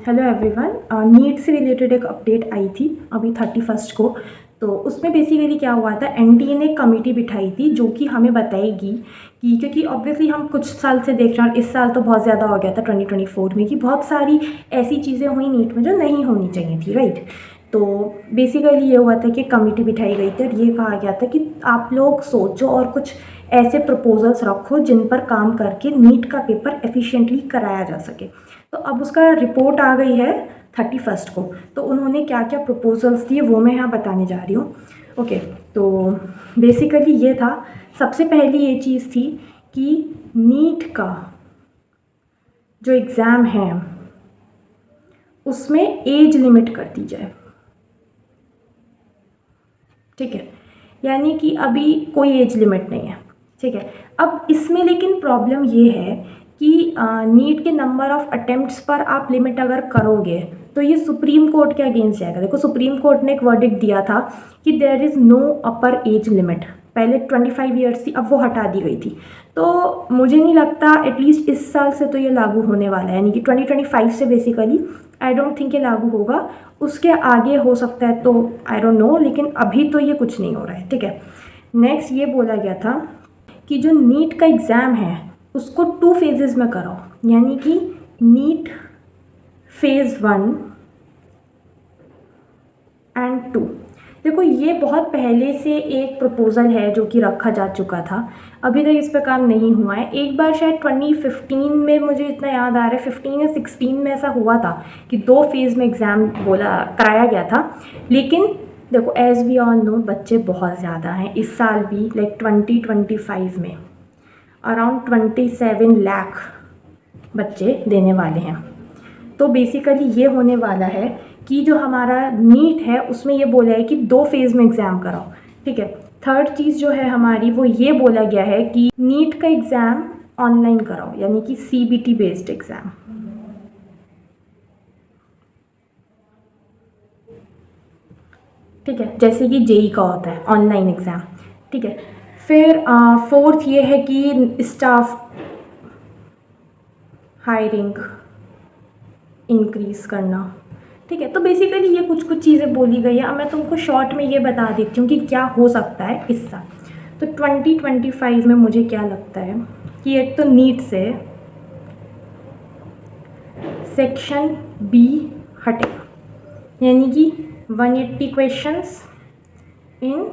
Hello everyone. NEET से related एक update आई थी अभी 31 को। तो उसमें बेसिकली क्या हुआ था, एनटीए ने एक कमेटी बिठाई थी जो कि हमें बताएगी कि, क्योंकि ऑब्वियसली हम कुछ साल से देख रहे हैं, इस साल तो बहुत ज़्यादा हो गया था 2024 में, कि बहुत सारी ऐसी चीज़ें हुई नीट में जो नहीं होनी चाहिए थी, राइट। तो बेसिकली ये हुआ था कि कमेटी बिठाई गई थी और ये कहा गया था कि आप लोग सोचो और कुछ ऐसे प्रपोजल्स रखो जिन पर काम करके नीट का पेपर एफिशिएंटली कराया जा सके। तो अब उसका रिपोर्ट आ गई है 31 को। तो उन्होंने क्या क्या प्रपोजल्स दिए वो मैं यहाँ बताने जा रही हूँ। ओके, तो बेसिकली ये था, सबसे पहली ये चीज़ थी कि नीट का जो एग्ज़ाम है उसमें एज लिमिट कर दी जाए। ठीक है, यानी कि अभी कोई एज लिमिट नहीं है। ठीक है, अब इसमें लेकिन प्रॉब्लम ये है कि नीट के नंबर ऑफ़ अटेम्प्ट्स पर आप लिमिट अगर करोगे तो ये सुप्रीम कोर्ट के अगेंस्ट जाएगा। देखो, सुप्रीम कोर्ट ने एक वर्डिक्ट दिया था कि there is no upper age limit. पहले 25 ईयर्स थी, अब वो हटा दी गई थी। तो मुझे नहीं लगता, एटलीस्ट इस साल से तो ये लागू होने वाला है, यानी कि 2025 से बेसिकली आई डोंट थिंक ये लागू होगा। उसके आगे हो सकता है, तो आई डोंट नो, लेकिन अभी तो ये कुछ नहीं हो रहा है। ठीक है, नेक्स्ट ये बोला गया था कि जो नीट का एग्ज़ाम है उसको 2 फेजेस में कराओ, यानी कि नीट फेज़ 1 एंड 2। देखो, ये बहुत पहले से एक प्रपोज़ल है जो कि रखा जा चुका था, अभी तक इस पर काम नहीं हुआ है। एक बार शायद 2015 में, मुझे इतना याद आ रहा है 15 या 16 में ऐसा हुआ था कि 2 फेज़ में एग्ज़ाम कराया गया था। लेकिन देखो, एज़ वी ऑल नो, बच्चे बहुत ज़्यादा हैं। इस साल भी लाइक 2025 में अराउंड 27 लाख बच्चे देने वाले हैं। तो बेसिकली ये होने वाला है कि जो हमारा नीट है उसमें ये बोला है कि 2 फेज़ में एग्ज़ाम कराओ। ठीक है, थर्ड चीज़ जो है हमारी, वो ये बोला गया है कि नीट का एग्ज़ाम ऑनलाइन कराओ, यानी कि सीबीटी बेस्ड एग्ज़ाम। ठीक है, जैसे कि जेई का होता है ऑनलाइन एग्ज़ाम। ठीक है, फिर फोर्थ ये है कि स्टाफ हायरिंग इंक्रीज़ करना। ठीक है, तो बेसिकली ये कुछ चीज़ें बोली गई है। अब मैं तुमको शॉर्ट में ये बता देती हूँ कि क्या हो सकता है इस साल। तो 2025 में मुझे क्या लगता है कि एक तो नीट से सेक्शन बी हटेगा, यानी कि 180 क्वेश्चंस इन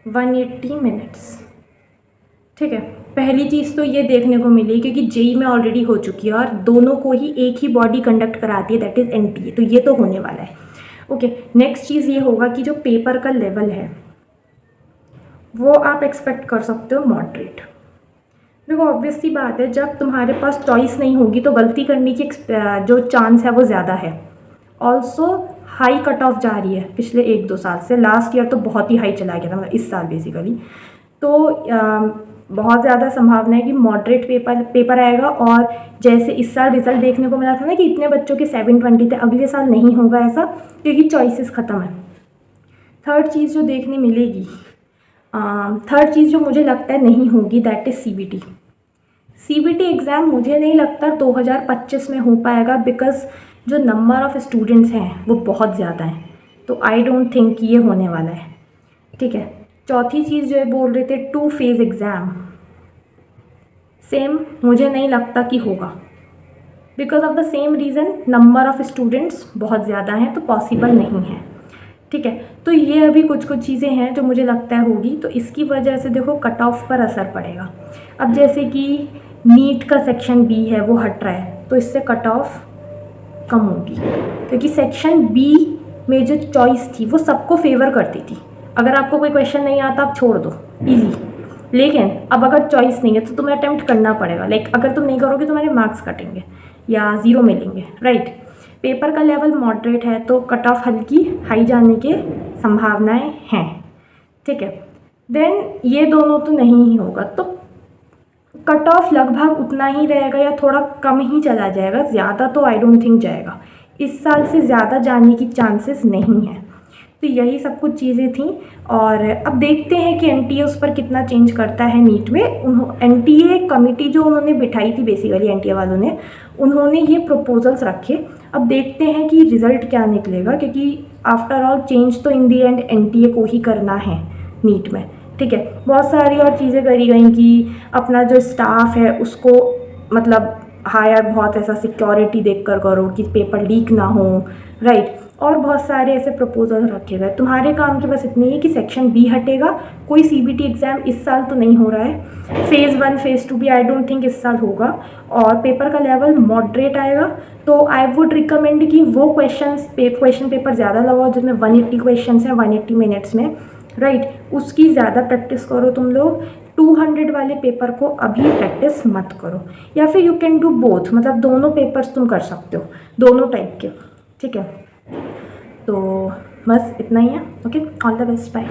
180 मिनट्स। ठीक है, पहली चीज़ तो ये देखने को मिली, क्योंकि जेई में ऑलरेडी हो चुकी है और दोनों को ही एक ही बॉडी कंडक्ट कराती है, दैट इज़ एनटीए। तो ये तो होने वाला है। ओके, नेक्स्ट चीज़ ये होगा कि जो पेपर का लेवल है वो आप एक्सपेक्ट कर सकते हो मॉडरेट। देखो, ऑब्वियस सी बात है, जब तुम्हारे पास चॉइस नहीं होगी तो गलती करने की जो चांस है वो ज़्यादा है। ऑल्सो हाई कट ऑफ जा रही है पिछले 1-2 साल से। लास्ट ईयर तो बहुत ही हाई चला गया था, मतलब इस साल बेसिकली। तो बहुत ज़्यादा संभावना है कि मॉडरेट पेपर आएगा। और जैसे इस साल रिज़ल्ट देखने को मिला था ना कि इतने बच्चों के 720 थे, अगले साल नहीं होगा ऐसा, क्योंकि चॉइसेस ख़त्म है। थर्ड चीज़ जो देखने मिलेगी, थर्ड चीज़ जो मुझे लगता है नहीं होगी, that is CBT. CBT exam मुझे नहीं लगता 2025 में हो पाएगा, बिकॉज़ जो नंबर ऑफ़ स्टूडेंट्स हैं वो बहुत ज़्यादा हैं। तो आई डोंट थिंक कि ये होने वाला है। ठीक है, चौथी चीज़ जो है बोल रहे थे 2 फेज़ एग्ज़ाम, सेम मुझे नहीं लगता कि होगा, because of the same reason, number of students बहुत ज़्यादा हैं तो पॉसिबल नहीं है। ठीक है, तो ये अभी कुछ चीज़ें हैं जो मुझे लगता है होगी। तो इसकी वजह से देखो कट ऑफ पर असर पड़ेगा। अब जैसे कि नीट का सेक्शन बी है वो हट रहा है, तो इससे कट ऑफ कम होगी, क्योंकि सेक्शन बी में जो चॉइस थी वो सबको फेवर करती थी। अगर आपको कोई क्वेश्चन नहीं आता आप छोड़ दो, इजी। लेकिन अब अगर चॉइस नहीं है तो तुम्हें अटेम्प्ट करना पड़ेगा। लाइक अगर तुम नहीं करोगे तो तुम्हारे मार्क्स कटेंगे या 0 मिलेंगे, राइट। पेपर का लेवल मॉडरेट है तो कट ऑफ हल्की हाई जाने के संभावनाएं हैं। ठीक है, देन ये दोनों तो नहीं ही होगा, तो कट ऑफ लगभग उतना ही रहेगा या थोड़ा कम ही चला जाएगा, ज़्यादा तो आई डोंट थिंक जाएगा। इस साल से ज़्यादा जाने की चांसेस नहीं हैं। तो यही सब कुछ चीज़ें थी। और अब देखते हैं कि एनटीए उस पर कितना चेंज करता है नीट में। एनटीए कमेटी जो उन्होंने बिठाई थी, बेसिकली एनटीए वालों ने, उन्होंने ये प्रपोजल्स रखे। अब देखते हैं कि रिज़ल्ट क्या निकलेगा, क्योंकि आफ्टर ऑल चेंज तो इन दी एंड एनटीए को ही करना है नीट में, ठीक है। बहुत सारी और चीज़ें करी गई कि अपना जो स्टाफ है उसको मतलब हायर बहुत ऐसा सिक्योरिटी देख कर करो कि पेपर लीक ना हो, राइट। और बहुत सारे ऐसे प्रपोजल रखे गए। तुम्हारे काम की बस इतनी है कि सेक्शन बी हटेगा। कोई सीबीटी एग्ज़ाम इस साल तो नहीं हो रहा है। फेज़ 1 फेज़ 2 भी आई डोंट थिंक इस साल होगा, और पेपर का लेवल मॉडरेट आएगा। तो आई वुड रिकमेंड कि वो क्वेश्चन पेपर ज़्यादा लगाओ जिसमें 180 क्वेश्चन हैं 180 मिनट्स में, राइट। उसकी ज़्यादा प्रैक्टिस करो तुम लोग। 200 वाले पेपर को अभी प्रैक्टिस मत करो, या फिर यू कैन डू बोथ, मतलब दोनों पेपर्स तुम कर सकते हो, दोनों टाइप के, ठीक है। तो बस इतना ही है। Okay, all the best, bye.